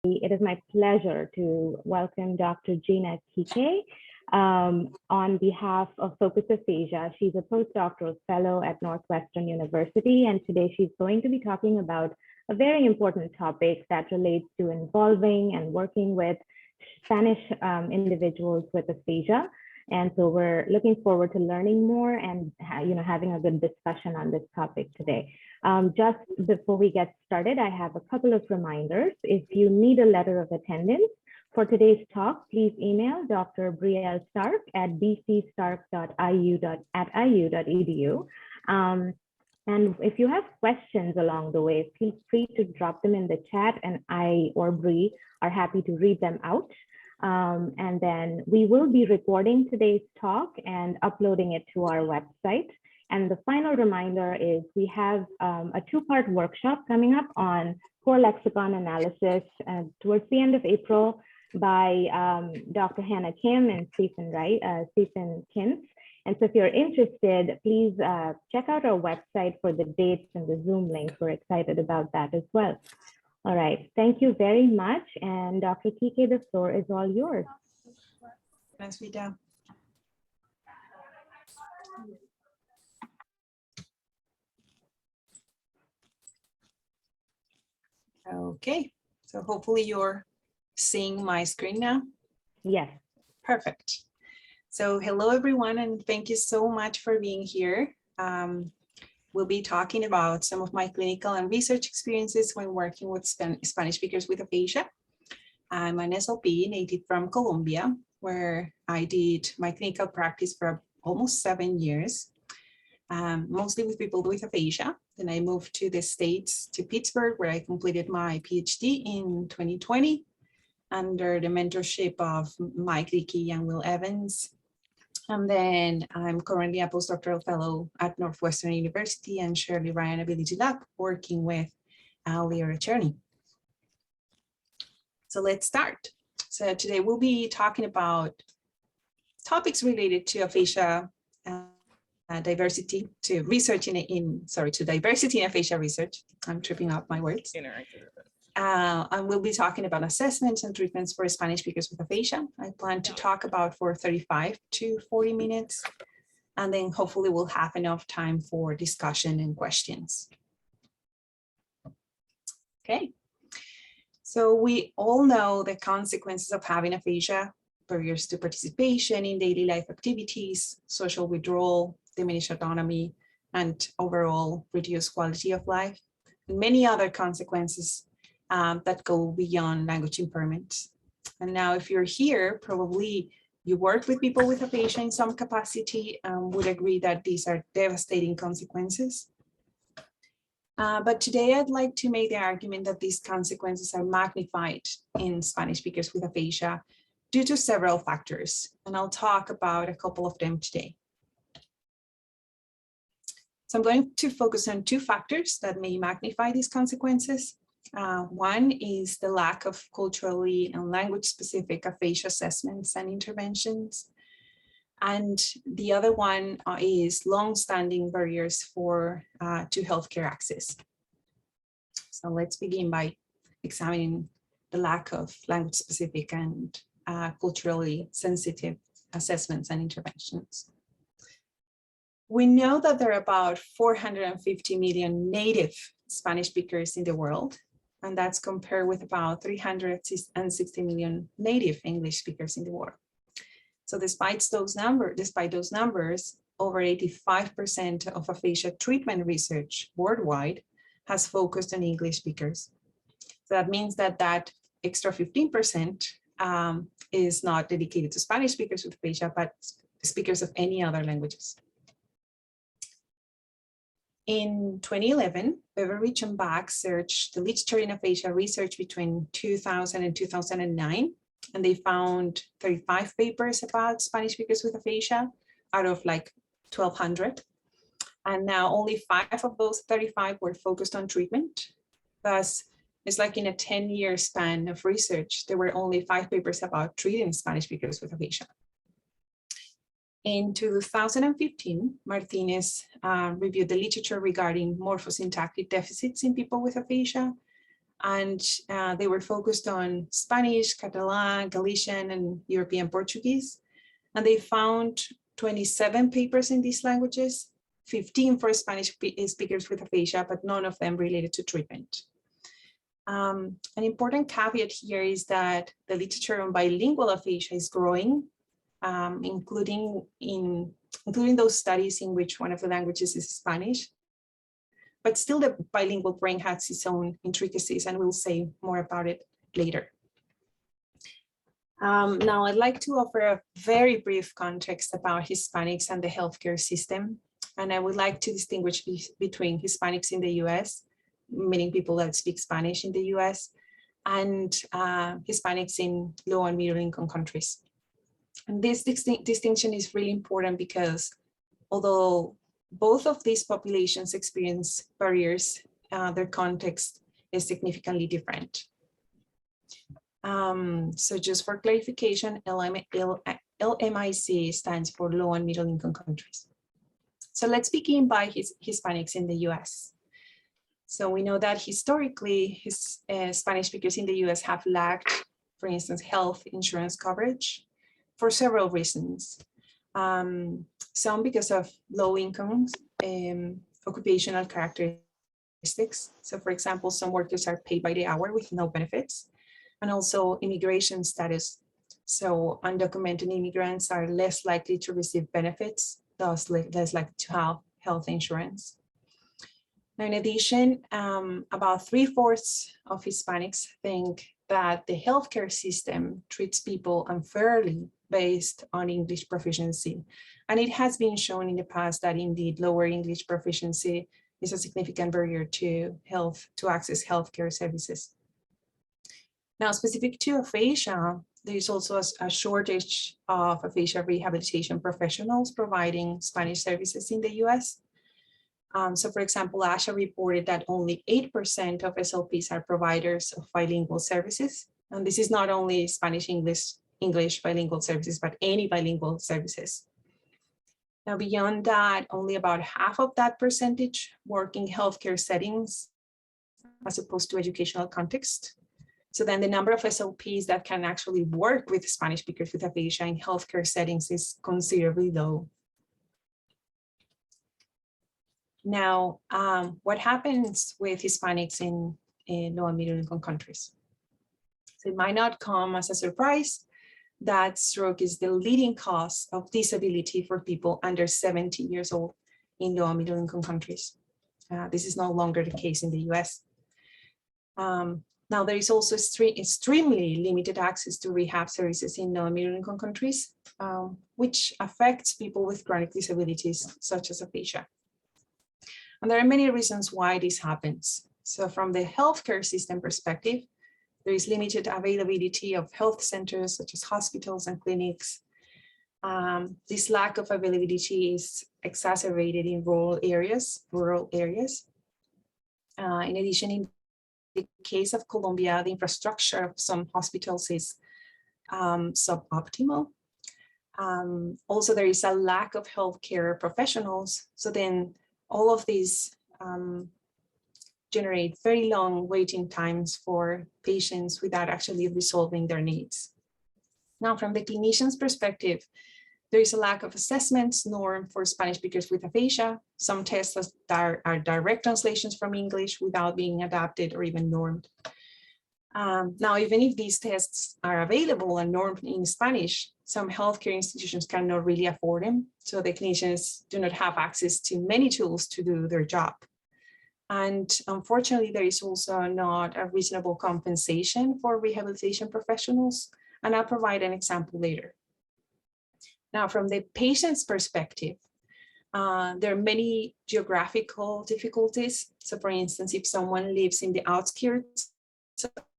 It is my pleasure to welcome Dr. Yina Quique on behalf of Focus Aphasia. She's a postdoctoral fellow at Northwestern University, and today she's going to be talking about a very important topic that relates to involving and working with Spanish individuals with aphasia. And so we're looking forward to learning more and having a good discussion on this topic today. Just before we get started, I have a couple of reminders. If you need a letter of attendance for today's talk, please email Dr. Brielle Stark at bcstark.iu.edu. And if you have questions along the way, feel free to drop them in the chat, and I or Bri are happy to read them out. And then we will be recording today's talk and uploading it to our website. And the final reminder is we have a two-part workshop coming up on core lexicon analysis towards the end of April by Dr. Hannah Kim and Stephen Kintz. And so if you're interested, please check out our website for the dates and the Zoom link. We're excited about that as well. All right, thank you very much. And Dr. Quique, the floor is all yours. Thanks, Vita. Okay, so hopefully you're seeing my screen now. Yes. Perfect. So hello, everyone, and thank you so much for being here. We'll be talking about some of my clinical and research experiences when working with Spanish speakers with aphasia. I'm an SLP native from Colombia, where I did my clinical practice for almost 7 years, mostly with people with aphasia. Then I moved to the States, to Pittsburgh, where I completed my PhD in 2020 under the mentorship of Mike Dickey and Will Evans. And then I'm currently a postdoctoral fellow at Northwestern University and Shirley Ryan Ability Lab, working with Leah Czerny. So let's start. So today we'll be talking about topics related to aphasia diversity, to diversity in aphasia research. I'm tripping up my words. And we'll be talking about assessments and treatments for Spanish speakers with aphasia. I plan to talk about for 35 to 40 minutes, and then hopefully we'll have enough time for discussion and questions. Okay, so we all know the consequences of having aphasia: barriers to participation in daily life activities, social withdrawal, diminished autonomy, and overall reduced quality of life, and many other consequences that go beyond language impairment. And now if you're here, probably you work with people with aphasia in some capacity, would agree that these are devastating consequences. But today I'd like to make the argument that these consequences are magnified in Spanish speakers with aphasia due to several factors, and I'll talk about a couple of them today. So I'm going to focus on two factors that may magnify these consequences. One is the lack of culturally and language-specific aphasia assessments and interventions. And the other one is long-standing barriers to healthcare access. So let's begin by examining the lack of language-specific and culturally sensitive assessments and interventions. We know that there are about 450 million native Spanish speakers in the world, and that's compared with about 360 million native English speakers in the world. So despite those numbers, over 85% of aphasia treatment research worldwide has focused on English speakers. So that means that extra 15% is not dedicated to Spanish speakers with aphasia, but speakers of any other languages. In 2011, Beveridge and Bach searched the literature in aphasia research between 2000 and 2009, and they found 35 papers about Spanish speakers with aphasia out of like 1,200. And now only 5 of those 35 were focused on treatment. Thus, it's like in a 10-year span of research, there were only 5 papers about treating Spanish speakers with aphasia. In 2015, Martinez reviewed the literature regarding morphosyntactic deficits in people with aphasia And they were focused on Spanish, Catalan, Galician, and European Portuguese. And they found 27 papers in these languages, 15 for Spanish speakers with aphasia, but none of them related to treatment. An important caveat here is that the literature on bilingual aphasia is growing, including those studies in which one of the languages is Spanish. But still, the bilingual brain has its own intricacies, and we'll say more about it later. Now, I'd like to offer a very brief context about Hispanics and the healthcare system. And I would like to distinguish between Hispanics in the US, meaning people that speak Spanish in the US, and Hispanics in low and middle income countries. And this distinction is really important because although both of these populations experience barriers, their context is significantly different. So just for clarification, LMIC stands for low and middle income countries. So let's begin by Hispanics in the US. So we know that historically, Spanish speakers in the US have lacked, for instance, health insurance coverage for several reasons. Some because of low incomes, occupational characteristics. So for example, some workers are paid by the hour with no benefits, and also immigration status. So undocumented immigrants are less likely to receive benefits, thus less likely to have health insurance. Now, in addition, about 3/4 of Hispanics think that the healthcare system treats people unfairly based on English proficiency. And it has been shown in the past that indeed lower English proficiency is a significant barrier to access healthcare services. Now, specific to aphasia, there is also a shortage of aphasia rehabilitation professionals providing Spanish services in the US. So for example, ASHA reported that only 8% of SLPs are providers of bilingual services. And this is not only Spanish-English bilingual services, but any bilingual services. Now, beyond that, only about half of that percentage work in healthcare settings as opposed to educational context. So then the number of SLPs that can actually work with Spanish speakers with aphasia in healthcare settings is considerably low. Now, what happens with Hispanics in low and middle income countries? So it might not come as a surprise that stroke is the leading cause of disability for people under 70 years old in low and middle income countries. This is no longer the case in the US. Now, there is also extremely limited access to rehab services in low and middle income countries, which affects people with chronic disabilities such as aphasia. And there are many reasons why this happens. So from the healthcare system perspective, there is limited availability of health centers such as hospitals and clinics. This lack of availability is exacerbated in rural areas. In addition, in the case of Colombia, the infrastructure of some hospitals is suboptimal. Also, there is a lack of healthcare professionals. So then all of these generate very long waiting times for patients without actually resolving their needs. Now, from the clinician's perspective, there is a lack of assessments norm for Spanish speakers with aphasia. Some tests are direct translations from English without being adapted or even normed. Now, even if these tests are available and normed in Spanish, some healthcare institutions cannot really afford them. So the clinicians do not have access to many tools to do their job. And unfortunately, there is also not a reasonable compensation for rehabilitation professionals. And I'll provide an example later. Now, from the patient's perspective, there are many geographical difficulties. So for instance, if someone lives in the outskirts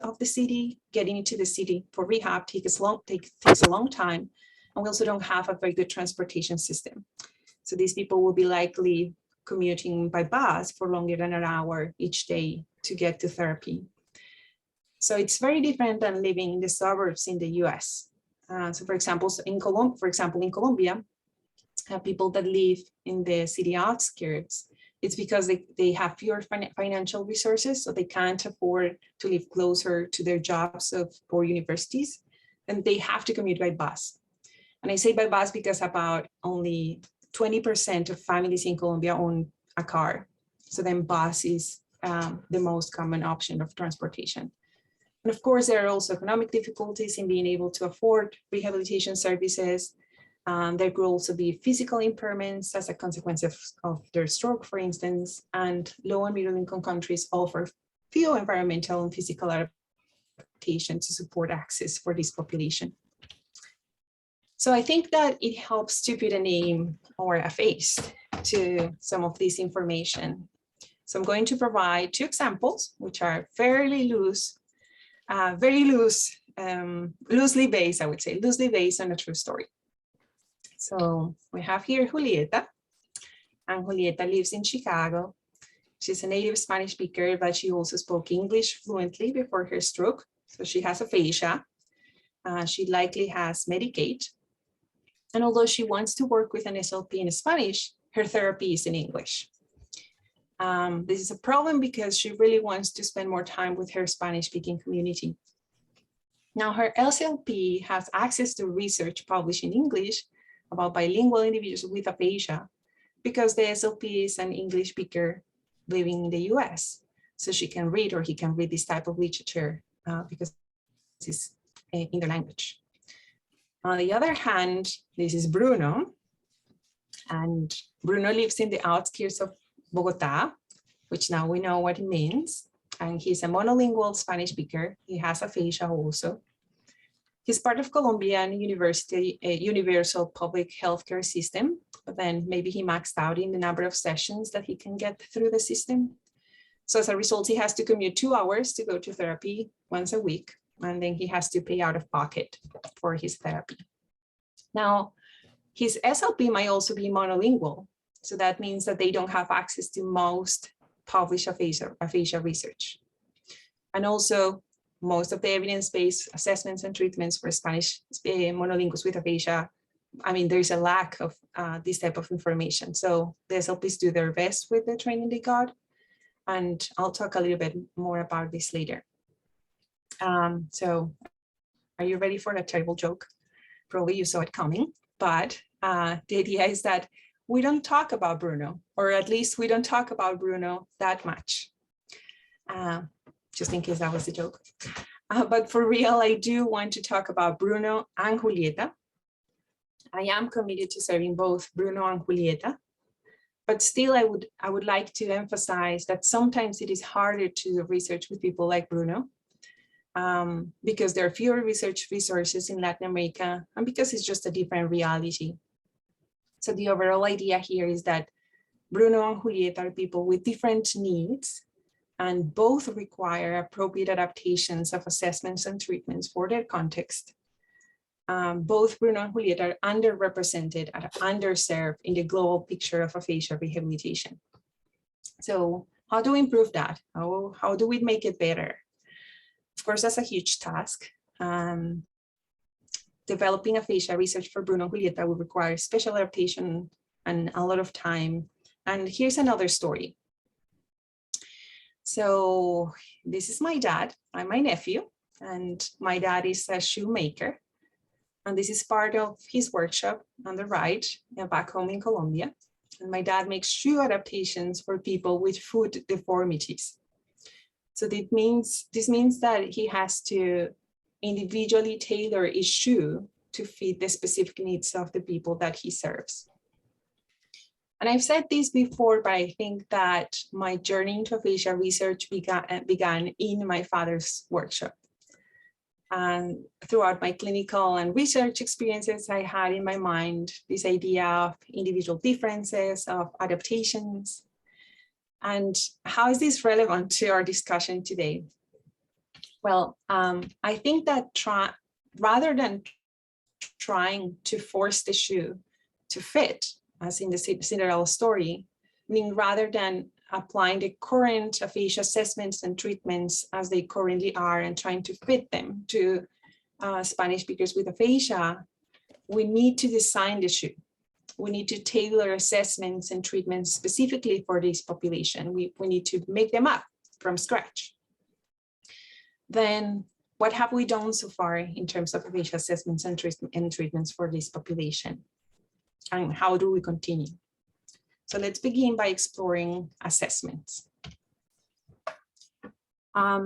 of the city, getting into the city for rehab takes a long time. And we also don't have a very good transportation system. So these people will be likely commuting by bus for longer than an hour each day to get to therapy. So it's very different than living in the suburbs in the US. So for example, in Colombia, people that live in the city outskirts It's because they have fewer financial resources, so they can't afford to live closer to their jobs or universities, and they have to commute by bus. And I say by bus because about only 20% of families in Colombia own a car. So then bus is the most common option of transportation. And of course, there are also economic difficulties in being able to afford rehabilitation services. There could also be physical impairments as a consequence of their stroke, for instance, and low and middle income countries offer few environmental and physical adaptations to support access for this population. So I think that it helps to put a name or a face to some of this information. So I'm going to provide 2 examples, which are fairly loose, loosely based, I would say, loosely based on a true story. So we have here Julieta, and Julieta lives in Chicago. She's a native Spanish speaker, but she also spoke English fluently before her stroke. So she has aphasia. She likely has Medicaid. And although she wants to work with an SLP in Spanish, her therapy is in English. This is a problem because she really wants to spend more time with her Spanish-speaking community. Now, her SLP has access to research published in English about bilingual individuals with aphasia because the SLP is an English speaker living in the US. So she can read, or he can read, this type of literature because it's in the language. On the other hand, this is Bruno, and Bruno lives in the outskirts of Bogota, which now we know what it means. And he's a monolingual Spanish speaker. He has aphasia also. He's part of Colombian University, universal public healthcare system, but then maybe he maxed out in the number of sessions that he can get through the system. So as a result, he has to commute 2 hours to go to therapy once a week, and then he has to pay out of pocket for his therapy. Now, his SLP might also be monolingual. So that means that they don't have access to most published aphasia research. And also, most of the evidence-based assessments and treatments for Spanish monolinguals with aphasia, I mean, there's a lack of this type of information. So the SLPs do their best with the training they got. And I'll talk a little bit more about this later. So are you ready for a terrible joke? Probably you saw it coming, but the idea is that we don't talk about Bruno, or at least we don't talk about Bruno that much. Just in case that was a joke. But for real, I do want to talk about Bruno and Julieta. I am committed to serving both Bruno and Julieta, but still I would like to emphasize that sometimes it is harder to do research with people like Bruno because there are fewer research resources in Latin America and because it's just a different reality. So the overall idea here is that Bruno and Julieta are people with different needs, and both require appropriate adaptations of assessments and treatments for their context. Both Bruno and Julieta are underrepresented and underserved in the global picture of aphasia rehabilitation. So how do we improve that? How do we make it better? Of course, that's a huge task. Developing aphasia research for Bruno and Julieta will require special adaptation and a lot of time. And here's another story. So this is my dad. I'm my nephew, and my dad is a shoemaker. And this is part of his workshop on the right, back home in Colombia. And my dad makes shoe adaptations for people with foot deformities. So this means that he has to individually tailor each shoe to fit the specific needs of the people that he serves. And I've said this before, but I think that my journey into aphasia research began in my father's workshop. And throughout my clinical and research experiences, I had in my mind this idea of individual differences, of adaptations. And how is this relevant to our discussion today? Well, I think that rather than trying to force the shoe to fit, as in the Cinderella story, I mean, rather than applying the current aphasia assessments and treatments as they currently are and trying to fit them to Spanish speakers with aphasia, we need to design the shoe. we need to tailor assessments and treatments specifically for this population. We need to make them up from scratch. Then what have we done so far in terms of aphasia assessments and treatments for this population? And how do we continue? So let's begin by exploring assessments.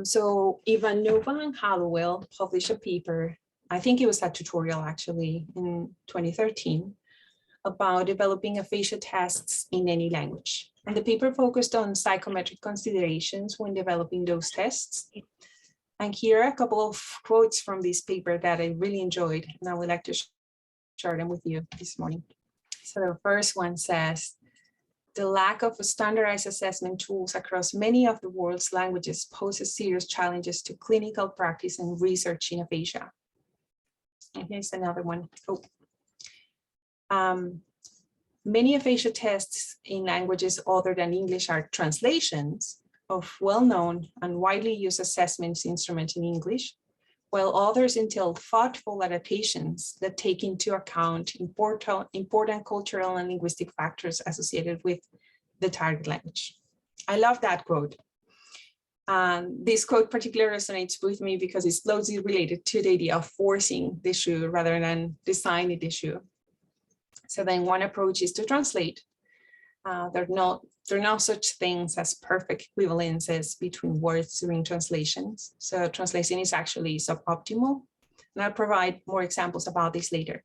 So Ivanova and Hallowell published a paper, I think it was a tutorial actually, in 2013, about developing aphasia tests in any language. And the paper focused on psychometric considerations when developing those tests. And here are a couple of quotes from this paper that I really enjoyed, and I would like to share them with you this morning. So the first one says, the lack of standardized assessment tools across many of the world's languages poses serious challenges to clinical practice and research in aphasia. And here's another one. Many aphasia tests in languages other than English are translations of well-known and widely used assessments instruments in English, while others entail thoughtful adaptations that take into account important cultural and linguistic factors associated with the target language. I love that quote. This quote particularly resonates with me because it's closely related to the idea of forcing the issue rather than designing the issue. So then one approach is to translate. There are no such things as perfect equivalences between words during translations. So translation is actually suboptimal. And I'll provide more examples about this later.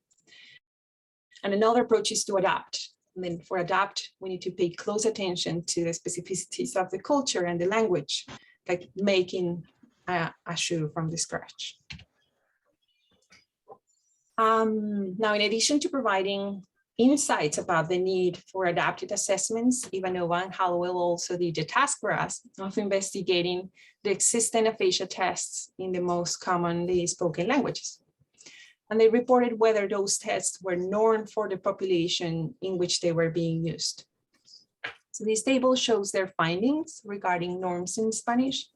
And another approach is to adapt. And then for adapt, we need to pay close attention to the specificities of the culture and the language, like making a shoe from the scratch. Now, in addition to providing insights about the need for adapted assessments, Ivanova and Hallowell also did the task for us of investigating the existing aphasia tests in the most commonly spoken languages. And they reported whether those tests were normed for the population in which they were being used. So this table shows their findings regarding norms in Spanish.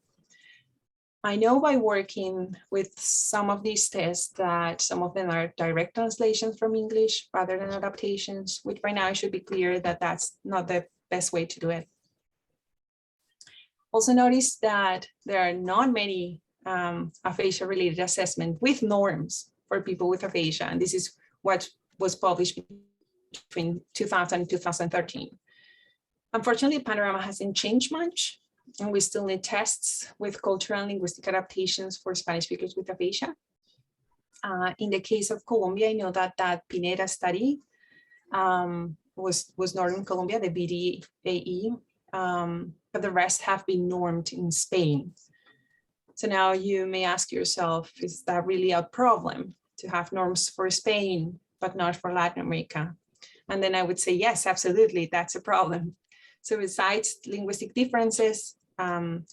I know by working with some of these tests that some of them are direct translations from English rather than adaptations, which by now it should be clear that that's not the best way to do it. Also notice that there are not many aphasia-related assessments with norms for people with aphasia, and this is what was published between 2000 and 2013. Unfortunately, Panorama hasn't changed much, and we still need tests with cultural and linguistic adaptations for Spanish speakers with aphasia. In the case of Colombia, I know that that Pineda study was normed in Colombia, the BDAE, but the rest have been normed in Spain. So now you may ask yourself, is that really a problem to have norms for Spain, but not for Latin America? And then I would say, yes, absolutely, that's a problem. So besides linguistic differences,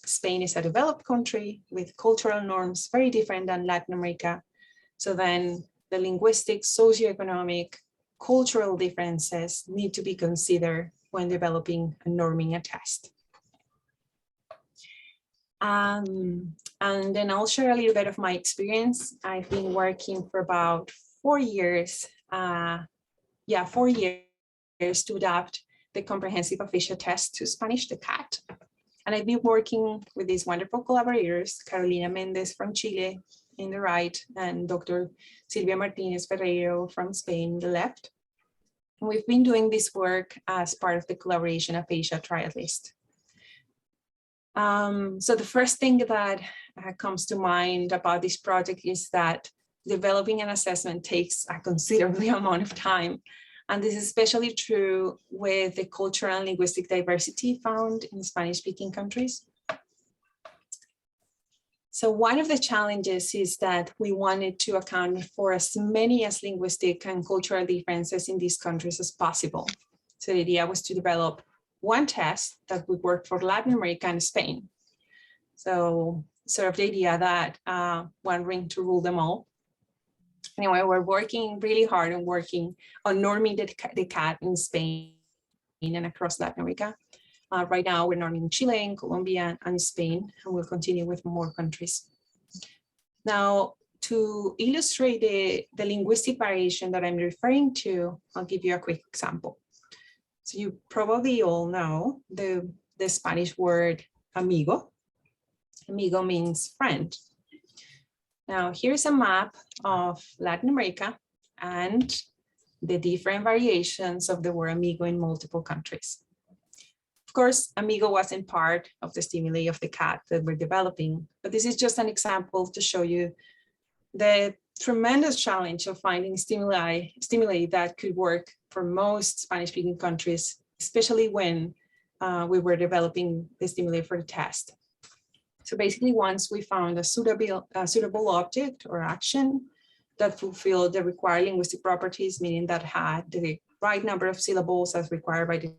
Spain is a developed country with cultural norms very different than Latin America. So then the linguistic, socioeconomic, cultural differences need to be considered when developing and norming a test. And then I'll share a little bit of my experience. I've been working for about 4 years, 4 years to adapt the comprehensive aphasia test to Spanish, the CAT. And I've been working with these wonderful collaborators, Carolina Mendez from Chile in the right, and Dr. Silvia Martinez Ferreiro from Spain, the left. And we've been doing this work as part of the collaboration Aphasia Trialist. So the first thing that comes to mind about this project is that developing an assessment takes a considerable amount of time. And this is especially true with the cultural and linguistic diversity found in Spanish-speaking countries. So one of the challenges is that we wanted to account for as many as linguistic and cultural differences in these countries as possible. So the idea was to develop one test that would work for Latin America and Spain. So sort of the idea that one ring to rule them all. Anyway, we're working really hard and working on norming the CAT in Spain and across Latin America. Right now, we're norming Chile, Colombia, and Spain, and we'll continue with more countries. Now, To illustrate the linguistic variation that I'm referring to, I'll give you a quick example. So you probably all know the Spanish word amigo. Amigo means friend. Now here's a map of Latin America and the different variations of the word amigo in multiple countries. Of course, amigo wasn't part of the stimuli of the cat that we're developing, but this is just an example to show you the tremendous challenge of finding stimuli that could work for most Spanish-speaking countries, especially when we were developing the stimuli for the test. So basically, once we found a suitable object or action that fulfilled the required linguistic properties, meaning that had the right number of syllables as required by the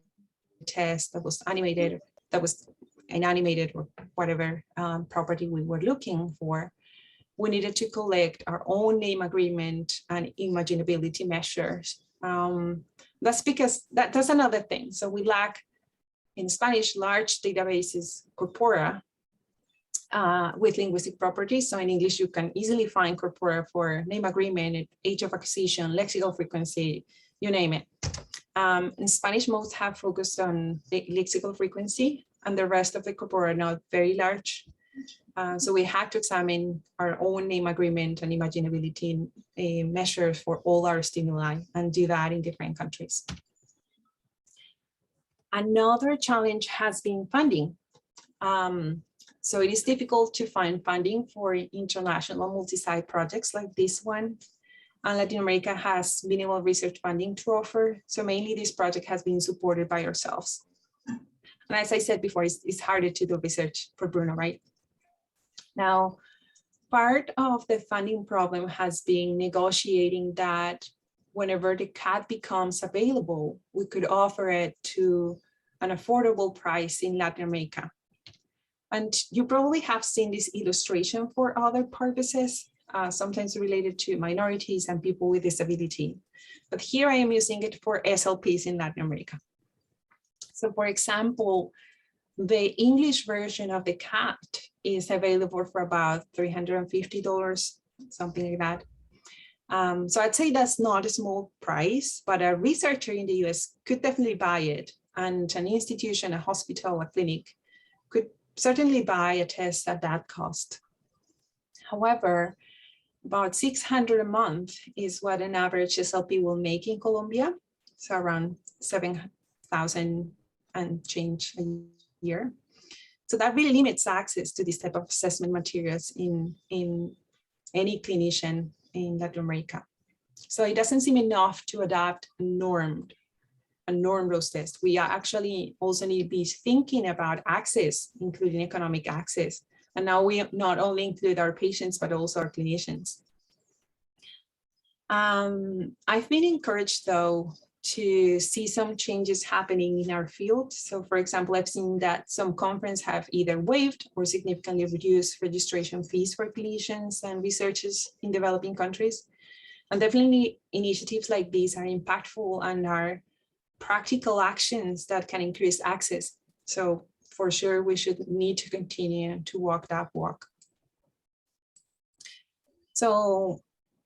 test, that was animated, that was inanimated, or whatever property we were looking for, we needed to collect our own name agreement and imaginability measures. That's because that's another thing. So we lack, in Spanish, large databases, corpora, with linguistic properties. So in English, you can easily find corpora for name agreement, age of acquisition, lexical frequency, you name it. In Spanish, most have focused on lexical frequency, and the rest of the corpora are not very large. So we had to examine our own name agreement and imaginability measures for all our stimuli and do that in different countries. Another challenge has been funding. So it is difficult to find funding for international multi-site projects like this one. And Latin America has minimal research funding to offer. So mainly this project has been supported by ourselves. And as I said before, it's harder to do research for Bruno, right? Now, part of the funding problem has been negotiating that whenever the cat becomes available, we could offer it to an affordable price in Latin America. And you probably have seen this illustration for other purposes, sometimes related to minorities and people with disability. But here I am using it for SLPs in Latin America. So for example, the English version of the cat is available for about $350, something like that. So I'd say that's not a small price, but a researcher in the US could definitely buy it. And an institution, a hospital, a clinic could certainly buy a test at that cost. However, about $600 a month is what an average SLP will make in Colombia. So around 7,000 and change a year. So that really limits access to this type of assessment materials in any clinician in Latin America. So it doesn't seem enough to adopt a normed rose test. We are actually also need to be thinking about access, including economic access. And now we not only include our patients, but also our clinicians. I've been encouraged, though, to see some changes happening in our field. So for example, I've seen that some conferences have either waived or significantly reduced registration fees for clinicians and researchers in developing countries. And definitely initiatives like these are impactful and are practical actions that can increase access. So for sure, we should need to continue to walk that walk. So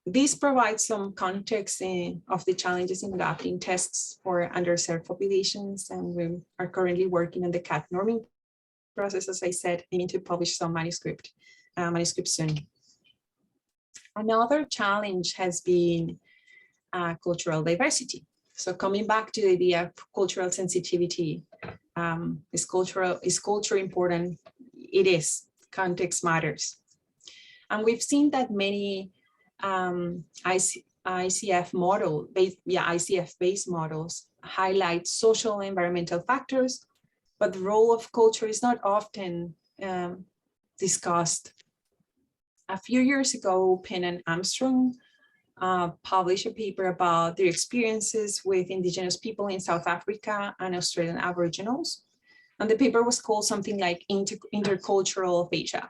this provides some context of the challenges in adapting tests for underserved populations, and we are currently working on the CAT norming process, as I said, aiming to publish some manuscript soon. Another challenge has been cultural diversity. So coming back to the idea of cultural sensitivity, is culture important? It is. Context matters. And we've seen that many ICF-based models highlight social and environmental factors, but the role of culture is not often discussed. A few years ago, Penn and Armstrong published a paper about their experiences with indigenous people in South Africa and Australian Aboriginals. And the paper was called something like Intercultural of Asia.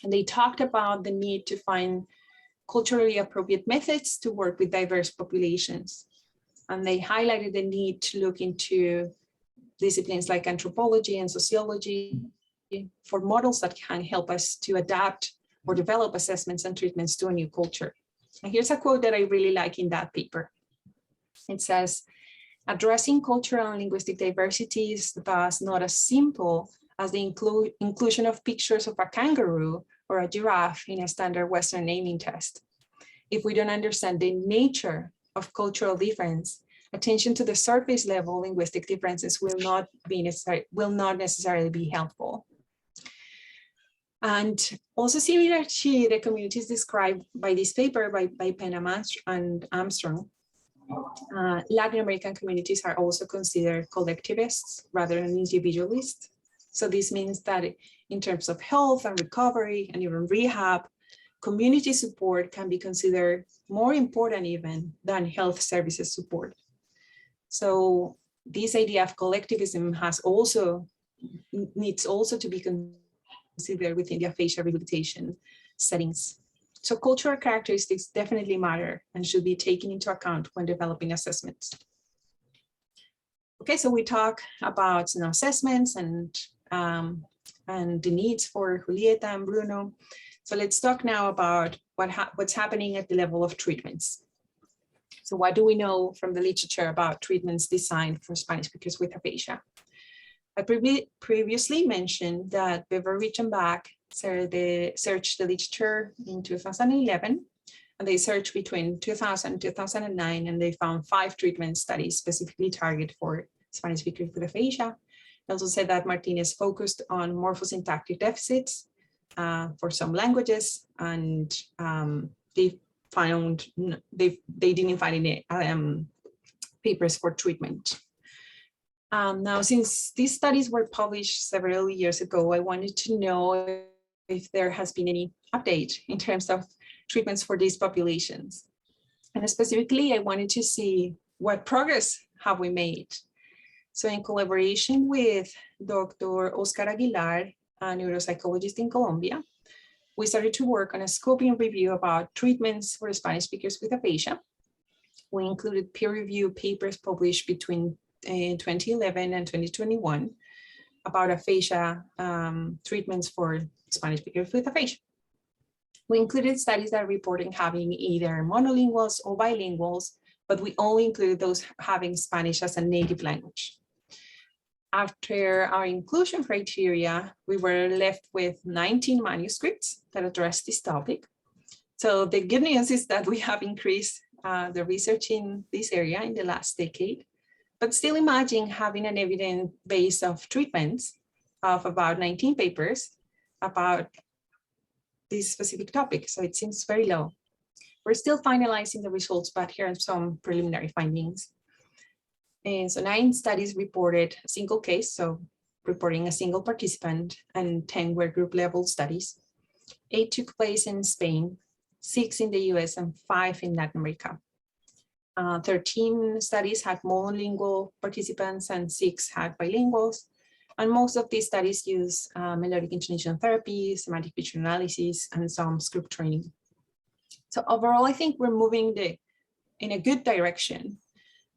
And they talked about the need to find culturally appropriate methods to work with diverse populations. And they highlighted the need to look into disciplines like anthropology and sociology for models that can help us to adapt or develop assessments and treatments to a new culture. And here's a quote that I really like in that paper. It says, addressing cultural and linguistic diversity is thus not as simple as the inclusion of pictures of a kangaroo or a giraffe in a standard Western naming test. If we don't understand the nature of cultural difference, attention to the surface level linguistic differences will not necessarily be helpful. And also similar to the communities described by this paper by Penn and Armstrong, Latin American communities are also considered collectivists rather than individualists. So this means that in terms of health and recovery and even rehab, community support can be considered more important even than health services support. So this idea of collectivism needs also to be considered within the aphasia rehabilitation settings. So cultural characteristics definitely matter and should be taken into account when developing assessments. Okay, so we talk about assessments and the needs for Julieta and Bruno. So let's talk now about what's happening at the level of treatments. So what do we know from the literature about treatments designed for Spanish speakers with aphasia? I previously mentioned that Beveridge and Bach searched the literature in 2011, and they searched between 2000 and 2009, and they found 5 treatment studies specifically targeted for Spanish speakers with aphasia. They also said that Martinez focused on morphosyntactic deficits for some languages, and they didn't find any papers for treatment. Now, since these studies were published several years ago, I wanted to know if there has been any update in terms of treatments for these populations. And specifically, I wanted to see what progress have we made. So in collaboration with Dr. Oscar Aguilar, a neuropsychologist in Colombia, we started to work on a scoping review about treatments for Spanish speakers with aphasia. We included peer-reviewed papers published between 2011 and 2021 about aphasia treatments for Spanish speakers with aphasia. We included studies that reported having either monolinguals or bilinguals, but we only included those having Spanish as a native language. After our inclusion criteria, we were left with 19 manuscripts that address this topic. So the good news is that we have increased the research in this area in the last decade, but still imagine having an evidence base of treatments of about 19 papers about this specific topic. So it seems very low. We're still finalizing the results, but here are some preliminary findings. And so 9 studies reported a single case, so reporting a single participant, and 10 were group level studies. 8 took place in Spain, 6 in the US, and 5 in Latin America. 13 studies had monolingual participants and 6 had bilinguals. And most of these studies use melodic intonation therapy, semantic picture analysis, and some script training. So overall, I think we're moving in a good direction,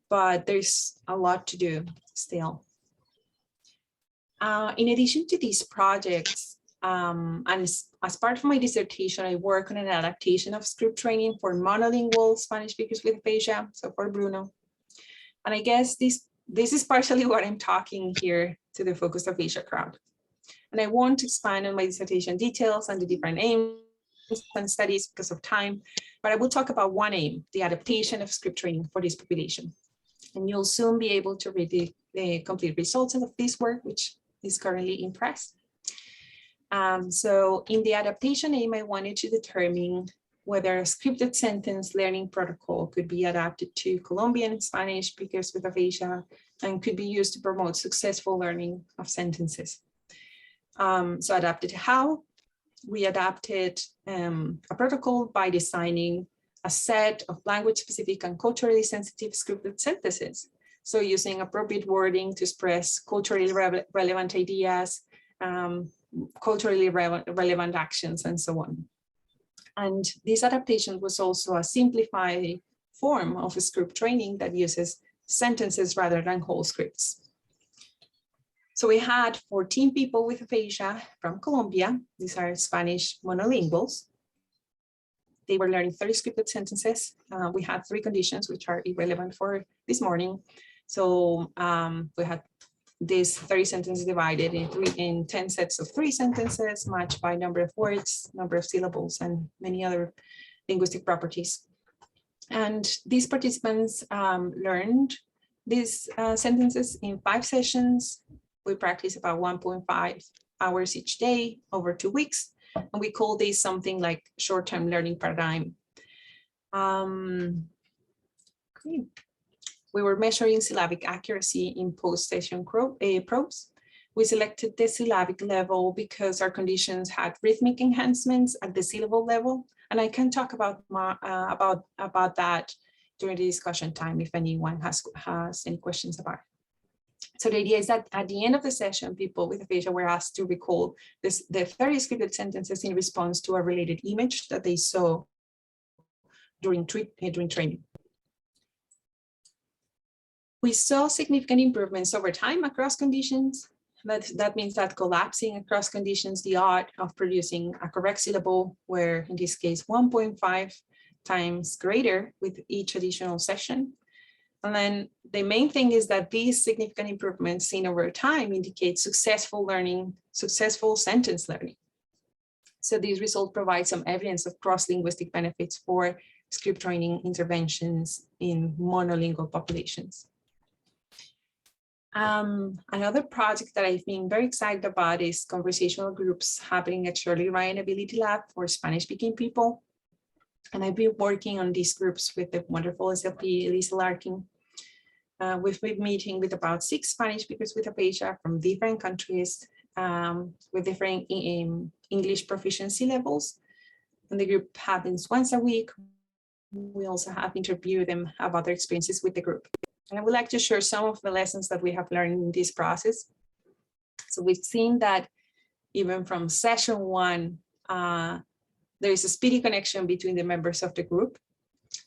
but there's a lot to do still. In addition to these projects, and as part of my dissertation, I work on an adaptation of script training for monolingual Spanish speakers with aphasia, so for Bruno. And I guess this is partially what I'm talking here to the focused aphasia crowd. And I won't expand on my dissertation details and the different aims and studies because of time, but I will talk about one aim, the adaptation of script training for this population. And you'll soon be able to read the complete results of this work, which is currently in press. So in the adaptation aim, I wanted to determine whether a scripted sentence learning protocol could be adapted to Colombian Spanish speakers with aphasia and could be used to promote successful learning of sentences. So adapted how? We adapted a protocol by designing a set of language-specific and culturally sensitive scripted sentences. So using appropriate wording to express culturally relevant ideas, culturally relevant actions, and so on. And this adaptation was also a simplified form of a script training that uses sentences rather than whole scripts. So we had 14 people with aphasia from Colombia. These are Spanish monolinguals. They were learning 30 scripted sentences. We had 3 conditions, which are irrelevant for this morning. So we had these 30 sentences divided in 10 sets of 3 sentences, matched by number of words, number of syllables, and many other linguistic properties. And these participants learned these sentences in 5 sessions. We practiced about 1.5 hours each day over 2 weeks. And we call this something like short-term learning paradigm. Okay. We were measuring syllabic accuracy in post-session probes. We selected the syllabic level because our conditions had rhythmic enhancements at the syllable level. And I can talk about that during the discussion time if anyone has any questions about it. So the idea is that at the end of the session, people with aphasia were asked to recall the 30 scripted sentences in response to a related image that they saw during training. We saw significant improvements over time across conditions. That means that collapsing across conditions, the odds of producing a correct syllable were, in this case, 1.5 times greater with each additional session. And then the main thing is that these significant improvements seen over time indicate successful learning, successful sentence learning. So these results provide some evidence of cross-linguistic benefits for script training interventions in monolingual populations. Another project that I've been very excited about is conversational groups happening at Shirley Ryan Ability Lab for Spanish-speaking people. And I've been working on these groups with the wonderful SLP, Elisa Larkin. We've been meeting with about 6 Spanish speakers with aphasia from different countries with different English proficiency levels. And the group happens once a week. We also have interviewed them about their experiences with the group. And I would like to share some of the lessons that we have learned in this process. So we've seen that even from session 1, there is a speedy connection between the members of the group.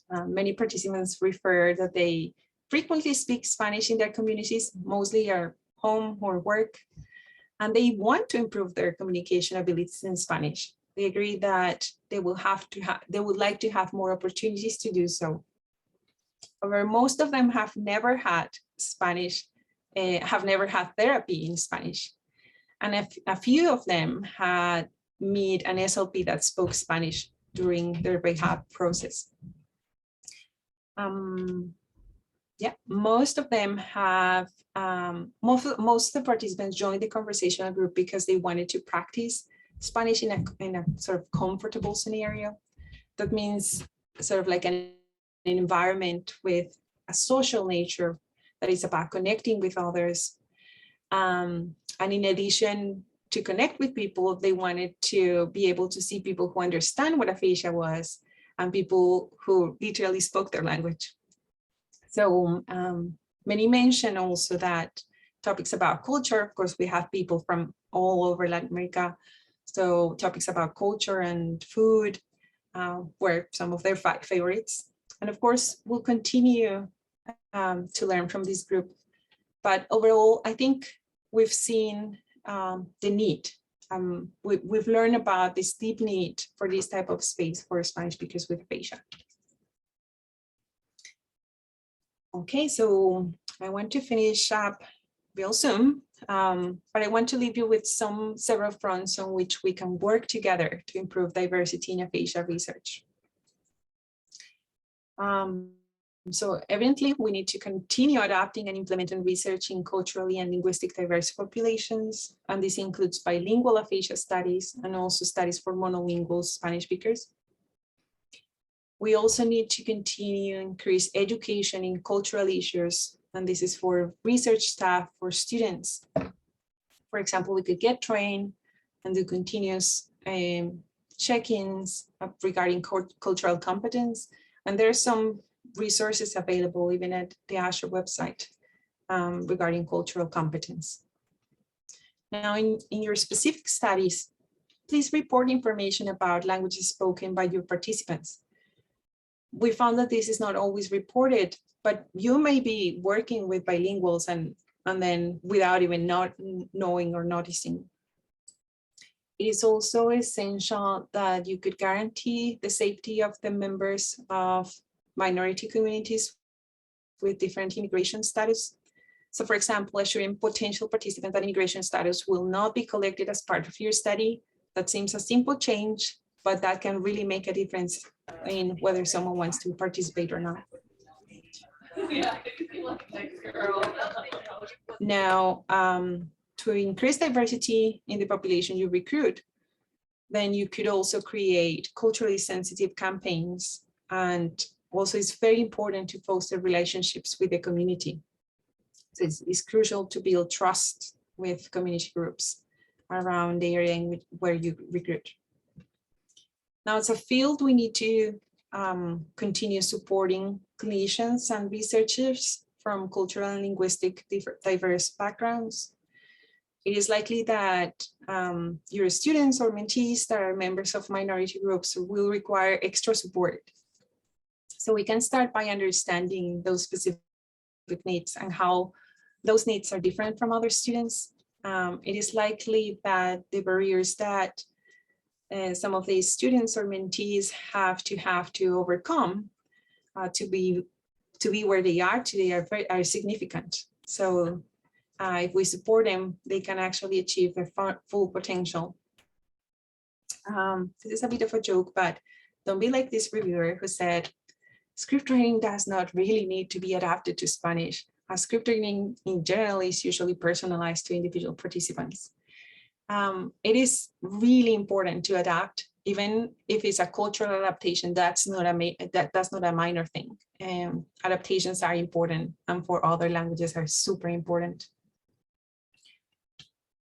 Many participants refer that they frequently speak Spanish in their communities, mostly at home or work, and they want to improve their communication abilities in Spanish. They agree that they would like to have more opportunities to do so. However, most of them have never had therapy in Spanish. And a few of them had met an SLP that spoke Spanish during their rehab process. Most of them have, most of the participants joined the conversational group because they wanted to practice Spanish in a sort of comfortable scenario. That means sort of like an environment with a social nature that is about connecting with others. And in addition to connect with people, they wanted to be able to see people who understand what aphasia was and people who literally spoke their language. So many mention also that topics about culture, of course, we have people from all over Latin America. So topics about culture and food were some of their favorites. And of course, we'll continue to learn from this group. But overall, I think we've seen the need. We've learned about this deep need for this type of space for Spanish speakers with aphasia. Okay, so I want to finish up real soon, but I want to leave you with several fronts on which we can work together to improve diversity in aphasia research. So evidently, we need to continue adapting and implementing research in culturally and linguistic diverse populations, and this includes bilingual aphasia studies and also studies for monolingual Spanish speakers. We also need to continue to increase education in cultural issues, and this is for research staff, for students. For example, we could get trained and do continuous check-ins regarding cultural competence, and there are some resources available even at the Azure website regarding cultural competence. Now, in your specific studies, please report information about languages spoken by your participants. We found that this is not always reported, but you may be working with bilinguals and and then without even not knowing or noticing. It is also essential that you could guarantee the safety of the members of minority communities with different immigration status. So for example, assuring potential participants that immigration status will not be collected as part of your study. That seems a simple change, but that can really make a difference in whether someone wants to participate or not. Now, to increase diversity in the population you recruit, then you could also create culturally sensitive campaigns. And also it's very important to foster relationships with the community. So it's crucial to build trust with community groups around the area in where you recruit. Now, as a field, we need to continue supporting clinicians and researchers from cultural and linguistic diverse backgrounds. It is likely that your students or mentees that are members of minority groups will require extra support. So we can start by understanding those specific needs and how those needs are different from other students. It is likely that the barriers that some of these students or mentees have to overcome to be where they are today are significant. So if we support them, they can actually achieve their full potential. This is a bit of a joke, but don't be like this reviewer who said, script writing does not really need to be adapted to Spanish. Script writing in general is usually personalized to individual participants. It is really important to adapt, even if it's a cultural adaptation. That's not a minor thing. Adaptations are important, and for other languages are super important.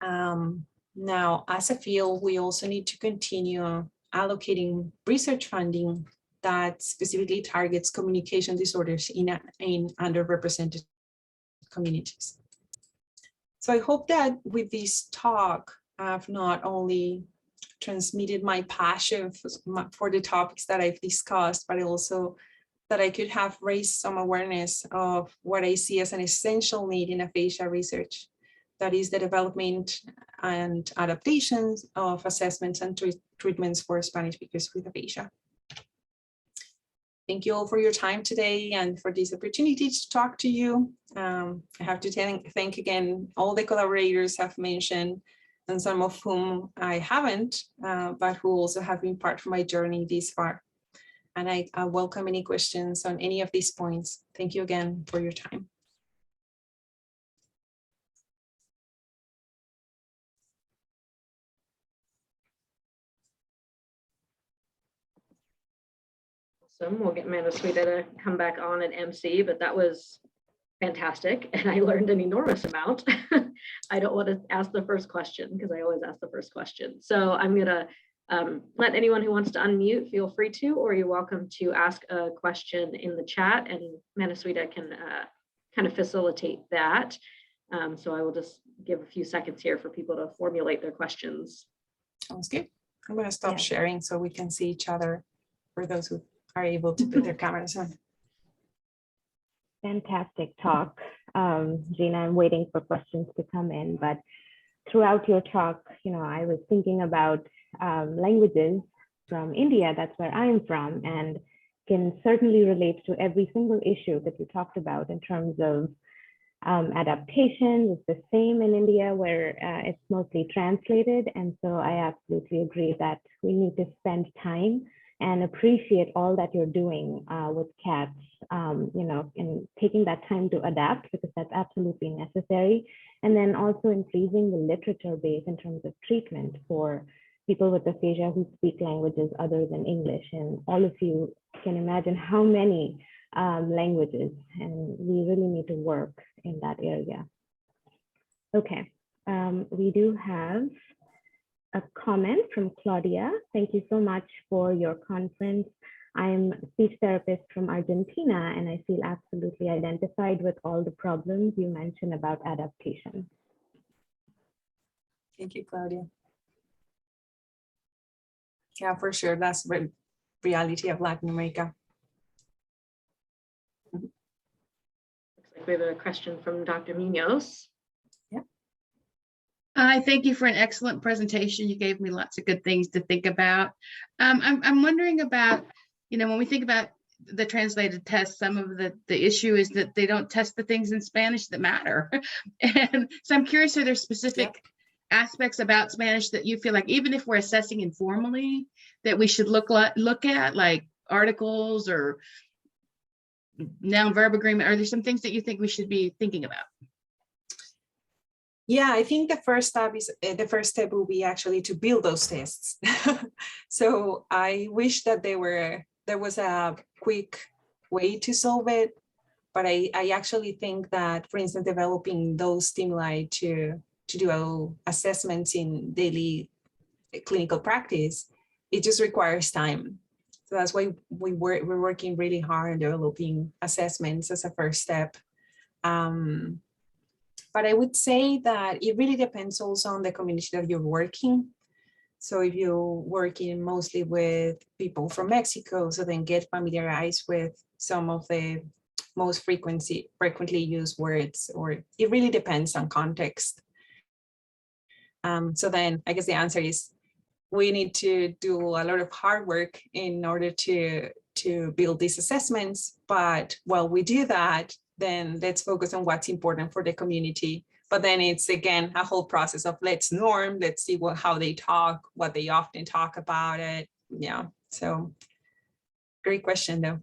Now, as a field, we also need to continue allocating research funding that specifically targets communication disorders in underrepresented communities. So I hope that with this talk, I've not only transmitted my passion for the topics that I've discussed, but also that I could have raised some awareness of what I see as an essential need in aphasia research. That is the development and adaptations of assessments and treatments for Spanish speakers with aphasia. Thank you all for your time today and for this opportunity to talk to you. I have to thank again all the collaborators I've mentioned, and some of whom I haven't, but who also have been part of my journey this far. And I welcome any questions on any of these points. Thank you again for your time. We'll get Manasuita to come back on at MC, but that was fantastic. And I learned an enormous amount. I don't want to ask the first question because I always ask the first question. So I'm going to let anyone who wants to unmute feel free to, or you're welcome to ask a question in the chat, and Manasuita can kind of facilitate that. So I will just give a few seconds here for people to formulate their questions. Sounds good. I'm going to stop sharing so we can see each other for those who are able to put their cameras on. Fantastic talk, Gina. I'm waiting for questions to come in, but throughout your talk, I was thinking about languages from India. That's where I'm from, and can certainly relate to every single issue that you talked about in terms of adaptation. It's the same in India, where it's mostly translated. And so I absolutely agree that we need to spend time and appreciate all that you're doing with cats, and taking that time to adapt, because that's absolutely necessary. And then also increasing the literature base in terms of treatment for people with aphasia who speak languages other than English. And all of you can imagine how many languages, and we really need to work in that area. Okay, we do have a comment from Claudia. Thank you so much for your conference. I'm a speech therapist from Argentina, and I feel absolutely identified with all the problems you mentioned about adaptation. Thank you, Claudia. Yeah, for sure. That's the reality of Latin America. We have a question from Dr. Munoz. Hi, thank you for an excellent presentation. You gave me lots of good things to think about. I'm wondering about, when we think about the translated test, some of the issue is that they don't test the things in Spanish that matter. And so I'm curious, are there specific aspects about Spanish that you feel like, even if we're assessing informally, that we should look at, like articles or noun verb agreement? Are there some things that you think we should be thinking about? Yeah, I think the first step will be actually to build those tests. So I wish that there was a quick way to solve it, but I actually think that, for instance, developing those stimuli to do assessments in daily clinical practice, it just requires time. So that's why we're working really hard on developing assessments as a first step. But I would say that it really depends also on the community that you're working. So if you're working mostly with people from Mexico, so then get familiarized with some of the most frequently used words, or it really depends on context. So then I guess the answer is we need to do a lot of hard work in order to build these assessments. But while we do that, then let's focus on what's important for the community. But then it's, again, a whole process of let's see how they talk, what they often talk about it. Yeah, so great question though.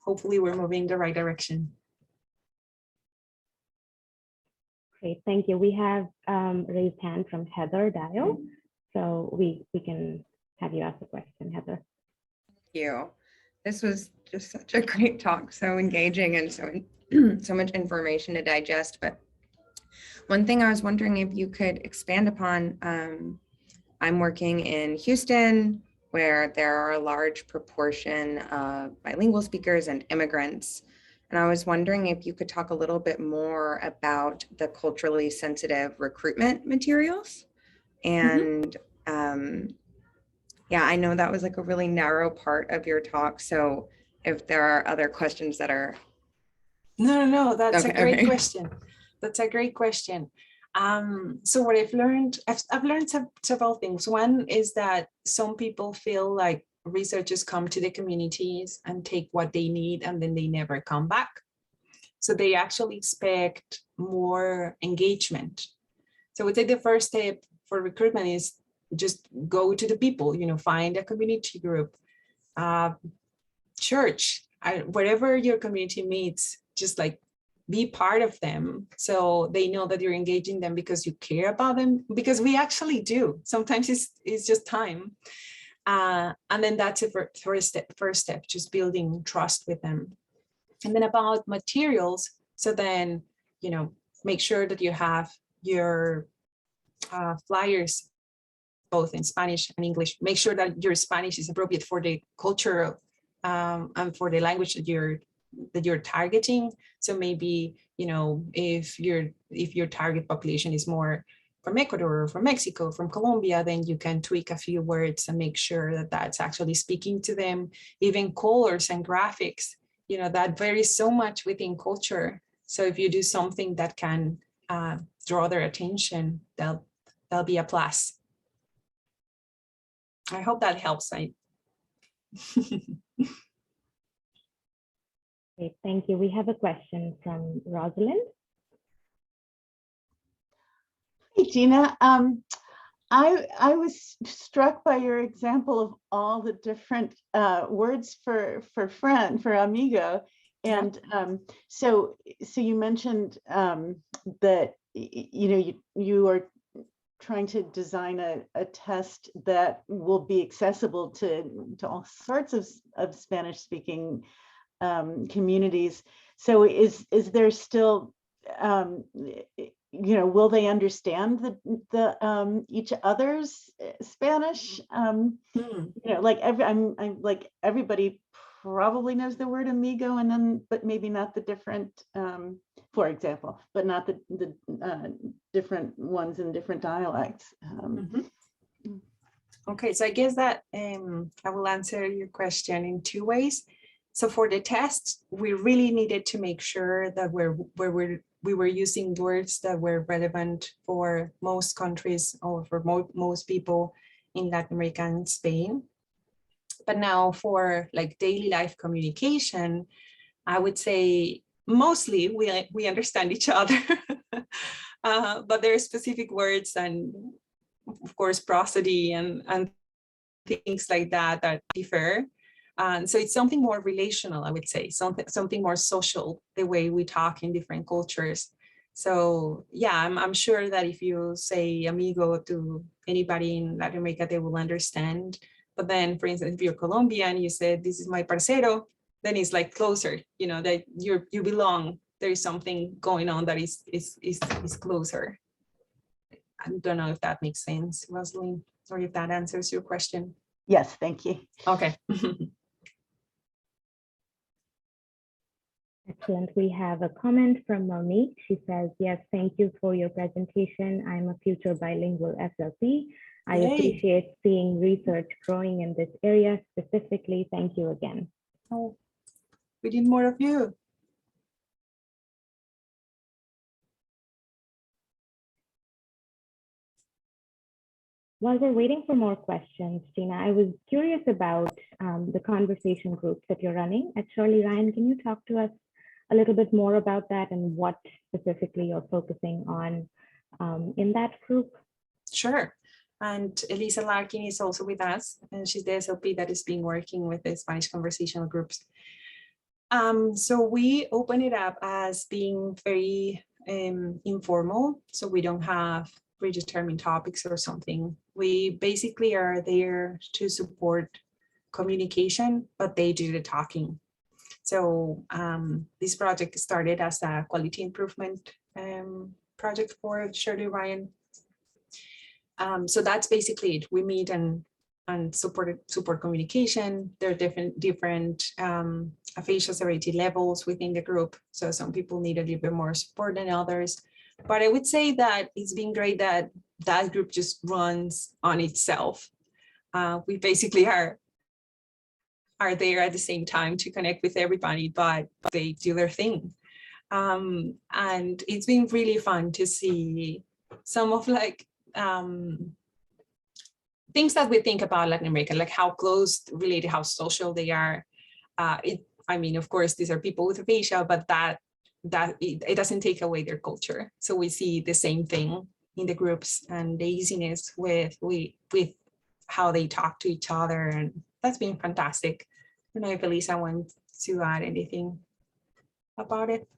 Hopefully we're moving the right direction. Great, thank you. We have raised hand from Heather Dial. So we can have you ask a question, Heather. Thank you. This was just such a great talk, so engaging and so much information to digest. But one thing I was wondering if you could expand upon, I'm working in Houston, where there are a large proportion of bilingual speakers and immigrants. And I was wondering if you could talk a little bit more about the culturally sensitive recruitment materials. And yeah, I know that was like a really narrow part of your talk. So if there are other questions that are. No, that's a great question. That's a great question. So what I've learned several things. One is that some people feel like researchers come to the communities and take what they need and then they never come back. So they actually expect more engagement. So I would say the first step for recruitment is just go to the people, find a community group, church, wherever your community meets, just like be part of them, so they know that you're engaging them because you care about them, because we actually do. Sometimes it's just time. And then that's a first step, just building trust with them. And then about materials, so then, make sure that you have your flyers both in Spanish and English. Make sure that your Spanish is appropriate for the culture and for the language that you're targeting. So maybe, if your target population is more from Ecuador or from Mexico, from Colombia, then you can tweak a few words and make sure that that's actually speaking to them. Even colors and graphics, that varies so much within culture. So if you do something that can draw their attention, that'll be a plus. I hope that helps. Great, thank you. We have a question from Rosalind. Hey, Gina. I was struck by your example of all the different words for friend, for amigo. And so you mentioned that, you are trying to design a test that will be accessible to all sorts of Spanish speaking communities. So is there still, will they understand the each other's Spanish? I'm like everybody probably knows the word amigo, and then but maybe not the different, for example, but not the different ones in different dialects. Okay, so I guess that I will answer your question in two ways. So for the test, we really needed to make sure that we were using words that were relevant for most countries or for most people in Latin America and Spain. But now for like daily life communication, I would say mostly we understand each other, but there are specific words and of course prosody and things like that that differ. So it's something more relational, I would say, something more social, the way we talk in different cultures. So yeah, I'm sure that if you say amigo to anybody in Latin America, they will understand. But then, for instance, if you're Colombian, you say, this is my parcero, then it's like closer, you know, that you belong. There is something going on that is closer. I don't know if that makes sense, Rosalind, or if that answers your question. Yes, thank you. Okay. Excellent. We have a comment from Monique. She says, yes, thank you for your presentation. I'm a future bilingual SLP. I Yay. appreciate seeing research growing in this area specifically. Thank you again. Oh, we need more of you. While we're waiting for more questions, Gina, I was curious about the conversation groups that you're running at Shirley Ryan. Can you talk to us a little bit more about that and what specifically you're focusing on in that group? Sure. And Elisa Larkin is also with us, and she's the SLP that has been working with the Spanish conversational groups. So we open it up as being very informal, so we don't have predetermined topics or something. We basically are there to support communication, but they do the talking. So this project started as a quality improvement project for Shirley Ryan. So that's basically it. We meet and support communication. There are different aphasia severity levels within the group. So some people need a little bit more support than others. But I would say that it's been great that that group just runs on itself. We basically are there at the same time to connect with everybody, but they do their thing. And it's been really fun to see some of like things that we think about Latin America, like how close related, how social they are. I mean, of course, these are people with aphasia, but it doesn't take away their culture. So we see the same thing in the groups and the easiness with how they talk to each other, and that's been fantastic. I don't know if Elisa wants to add anything about it.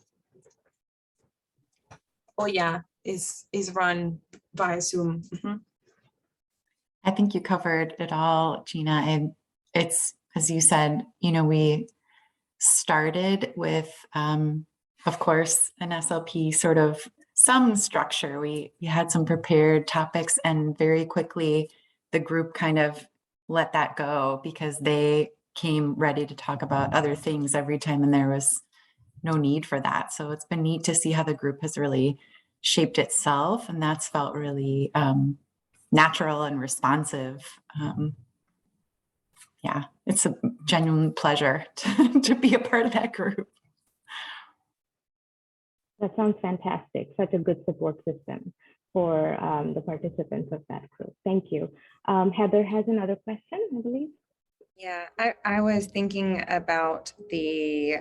Oh yeah, is run via Zoom. Mm-hmm. I think you covered it all, Gina. And it's, as you said, you know, we started with, of course, an SLP sort of some structure. We had some prepared topics, and very quickly the group kind of let that go because they came ready to talk about other things every time, and there was no need for that. So it's been neat to see how the group has really shaped itself, and that's felt really natural and responsive. Yeah, it's a genuine pleasure to be a part of that group. That sounds fantastic. Such a good support system for the participants of that group. Thank you. Heather has another question, I believe. Yeah, I was thinking about the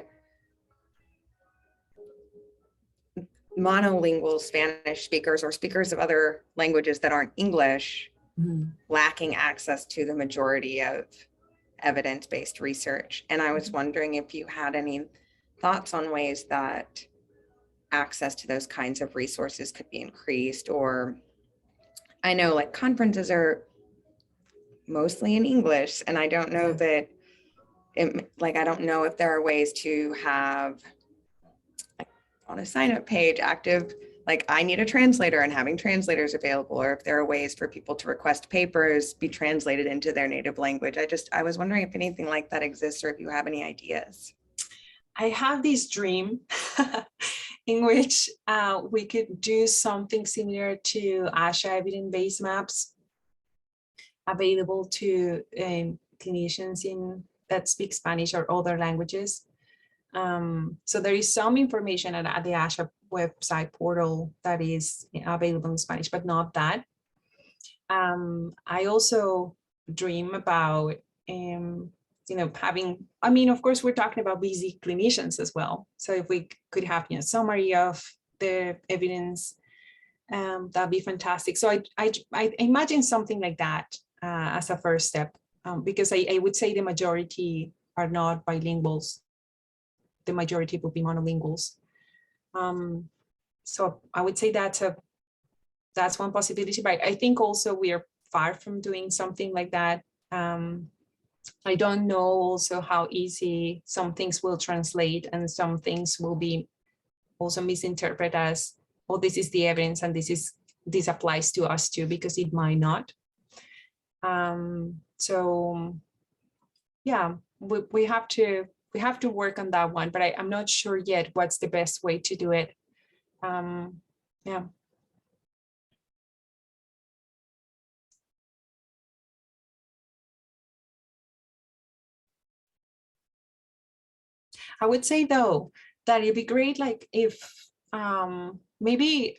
monolingual Spanish speakers or speakers of other languages that aren't English, lacking access to the majority of evidence-based research. And I was wondering if you had any thoughts on ways that access to those kinds of resources could be increased. Or I know like conferences are mostly in English, and I don't know that I don't know if there are ways to have like on a sign-up page active, like I need a translator and having translators available, or if there are ways for people to request papers be translated into their native language. I was wondering if anything like that exists, or if you have any ideas. I have this dream in which we could do something similar to ASHA evidence-based maps available to clinicians in that speak Spanish or other languages. So there is some information at the ASHA website portal that is available in Spanish, but not that. I also dream about, having, of course, we're talking about busy clinicians as well. So if we could have, summary of the evidence, that'd be fantastic. So I imagine something like that as a first step, because I would say the majority are not bilinguals. The majority will be monolinguals. So I would say that's one possibility, but I think also we are far from doing something like that. I don't know also how easy some things will translate and some things will be also misinterpreted as, oh, this is the evidence and this applies to us too, because it might not. So yeah, we have to work on that one, but I'm not sure yet what's the best way to do it. Yeah. I would say though that it'd be great, like if maybe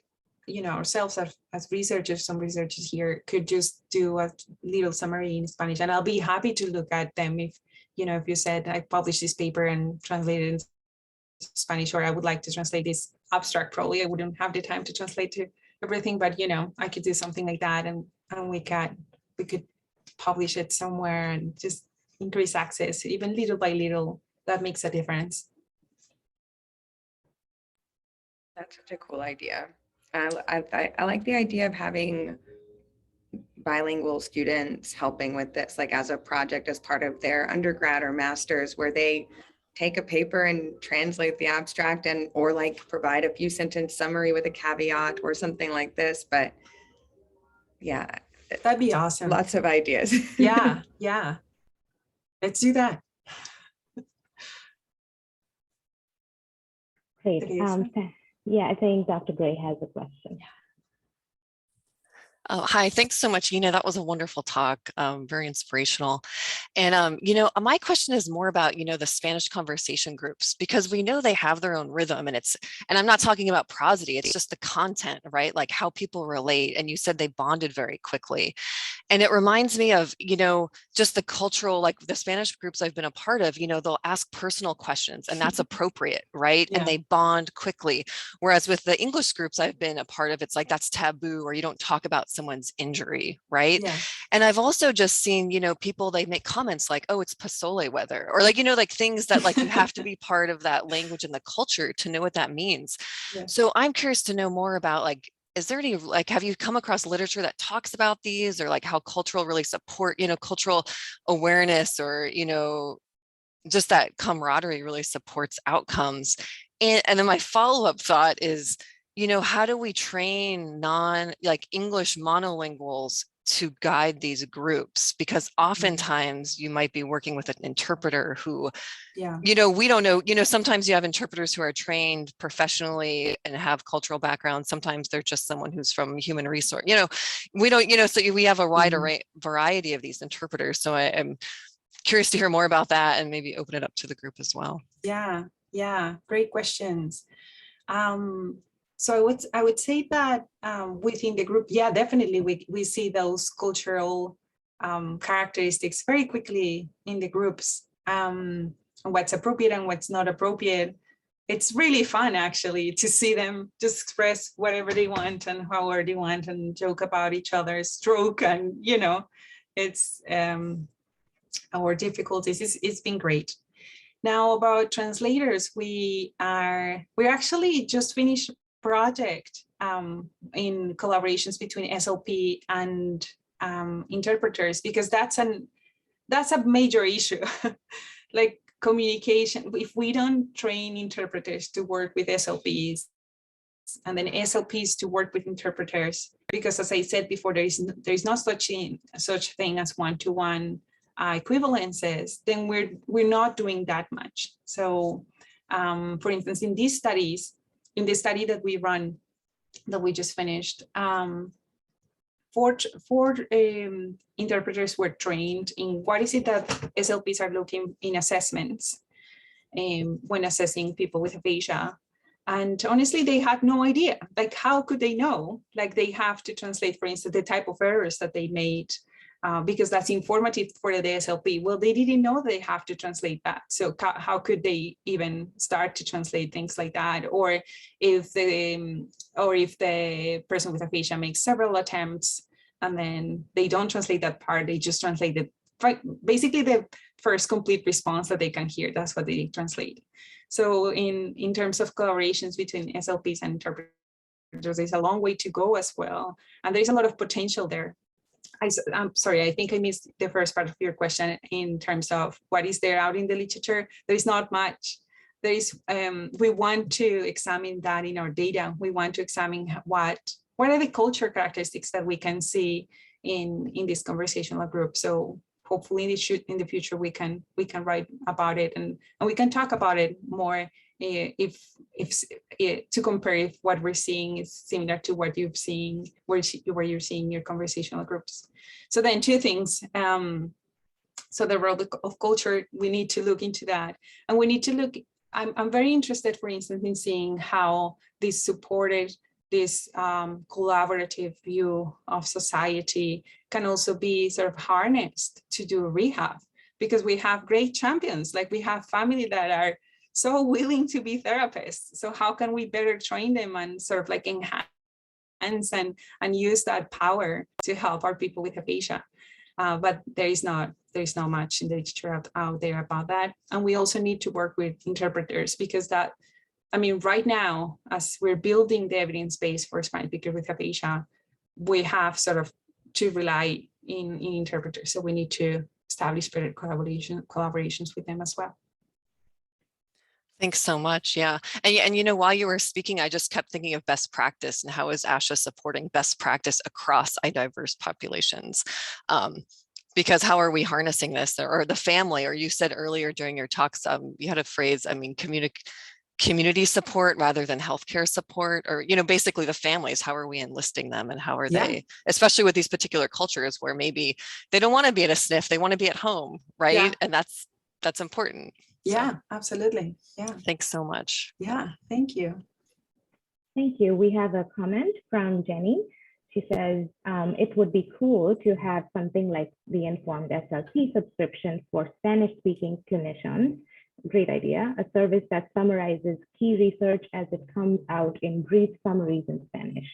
ourselves as researchers, some researchers here could just do a little summary in Spanish, and I'll be happy to look at them if you said I published this paper and translated it into Spanish, or I would like to translate this abstract. Probably I wouldn't have the time to translate to everything, but I could do something like that, and we could publish it somewhere and just increase access, even little by little. That makes a difference. That's such a cool idea. I like the idea of having bilingual students helping with this, like as a project, as part of their undergrad or master's, where they take a paper and translate the abstract or like provide a few sentence summary with a caveat or something like this. But yeah, that'd be awesome. Lots of ideas. Yeah. Let's do that. Great. Yeah, I think Dr. Gray has a question. Oh, hi, thanks so much, Yina. That was a wonderful talk, very inspirational. And, my question is more about, the Spanish conversation groups, because we know they have their own rhythm, and I'm not talking about prosody, it's just the content, right? Like how people relate. And you said they bonded very quickly. And it reminds me of, just the cultural, like the Spanish groups I've been a part of, they'll ask personal questions, and that's appropriate, right? Yeah. And they bond quickly. Whereas with the English groups I've been a part of, it's like that's taboo, or you don't talk about someone's injury, right? Yeah. And I've also just seen, people, they make comments like, oh, it's pozole weather, or like, like things that like you have to be part of that language and the culture to know what that means. Yeah. So I'm curious to know more about, like, is there any, like, have you come across literature that talks about these, or like how cultural really support, cultural awareness, or, just that camaraderie really supports outcomes? And then my follow-up thought is, how do we train English monolinguals to guide these groups? Because oftentimes you might be working with an interpreter who, we don't know, sometimes you have interpreters who are trained professionally and have cultural backgrounds. Sometimes they're just someone who's from human resource, we don't, so we have a wide variety of these interpreters. So I'm curious to hear more about that and maybe open it up to the group as well. Yeah, great questions. So I would say that within the group, yeah, definitely we see those cultural characteristics very quickly in the groups, what's appropriate and what's not appropriate. It's really fun actually to see them just express whatever they want and however they want and joke about each other's stroke, and it's our difficulties. It's been great. Now about translators, we actually just finished project in collaborations between SLP and interpreters, because that's a major issue. Like communication, if we don't train interpreters to work with SLPs, and then SLPs to work with interpreters, because as I said before, there is no such thing as one-to-one equivalences, then we're not doing that much. So for instance, in these studies, in the study that we run, that we just finished, four interpreters were trained in what is it that SLPs are looking in assessments when assessing people with aphasia. And honestly, they had no idea. Like, how could they know? Like, they have to translate, for instance, the type of errors that they made, because that's informative for the SLP. Well, they didn't know they have to translate that. So how could they even start to translate things like that? Or if the person with aphasia makes several attempts and then they don't translate that part, they just translate basically the first complete response that they can hear. That's what they translate. So in terms of collaborations between SLPs and interpreters, there's a long way to go as well. And there's a lot of potential there. I'm sorry, I think I missed the first part of your question in terms of what is there out in the literature. There's not much. There is, we want to examine that in our data. We want to examine what are the culture characteristics that we can see in this conversational group. So hopefully in the future we can write about it and we can talk about it more if to compare if what we're seeing is similar to what you've seen where you're seeing your conversational groups. So then two things. So the role of culture, we need to look into that, and we need to look. I'm very interested, for instance, in seeing how this supported this collaborative view of society can also be sort of harnessed to do rehab, because we have great champions, like we have family that are so willing to be therapists. So how can we better train them and sort of like enhance and use that power to help our people with aphasia? But there's not much in the literature out there about that. And we also need to work with interpreters, because that, I mean, right now, as we're building the evidence base for Spanish speakers with aphasia, we have sort of to rely in interpreters. So we need to establish better collaborations with them as well. Thanks so much. Yeah. And you know, while you were speaking, I just kept thinking of best practice and how is ASHA supporting best practice across diverse populations? Because how are we harnessing this, or the family, or you said earlier during your talks, you had a phrase, I mean, community support rather than healthcare support, or, you know, basically the families, how are we enlisting them and how are they, especially with these particular cultures where maybe they don't want to be at a SNF, they want to be at home, right? Yeah. And that's important. Yeah, so, absolutely. Yeah. Thanks so much. Yeah, thank you. Thank you. We have a comment from Jenny. She says, it would be cool to have something like the Informed SLP subscription for Spanish-speaking clinicians. Great idea. A service that summarizes key research as it comes out in brief summaries in Spanish.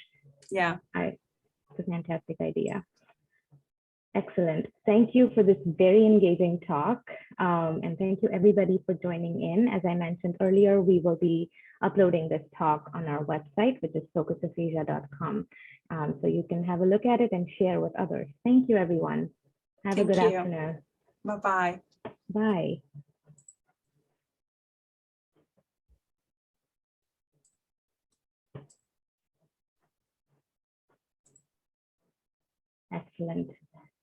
Yeah. It's a fantastic idea. Excellent. Thank you for this very engaging talk. And thank you everybody for joining in. As I mentioned earlier, we will be uploading this talk on our website, which is focusaphasia.com. So you can have a look at it and share with others. Thank you, everyone. Have a good afternoon. Bye-bye. Bye. Excellent.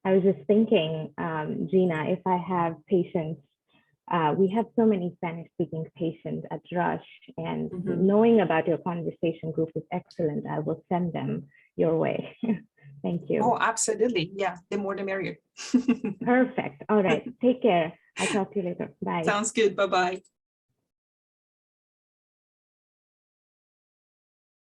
I was just thinking, Gina, if I have patients, we have so many Spanish-speaking patients at Rush, and knowing about your conversation group is excellent. I will send them your way. Thank you. Oh, absolutely. Yeah, the more the merrier. Perfect. All right. Take care. I'll talk to you later. Bye. Sounds good. Bye-bye.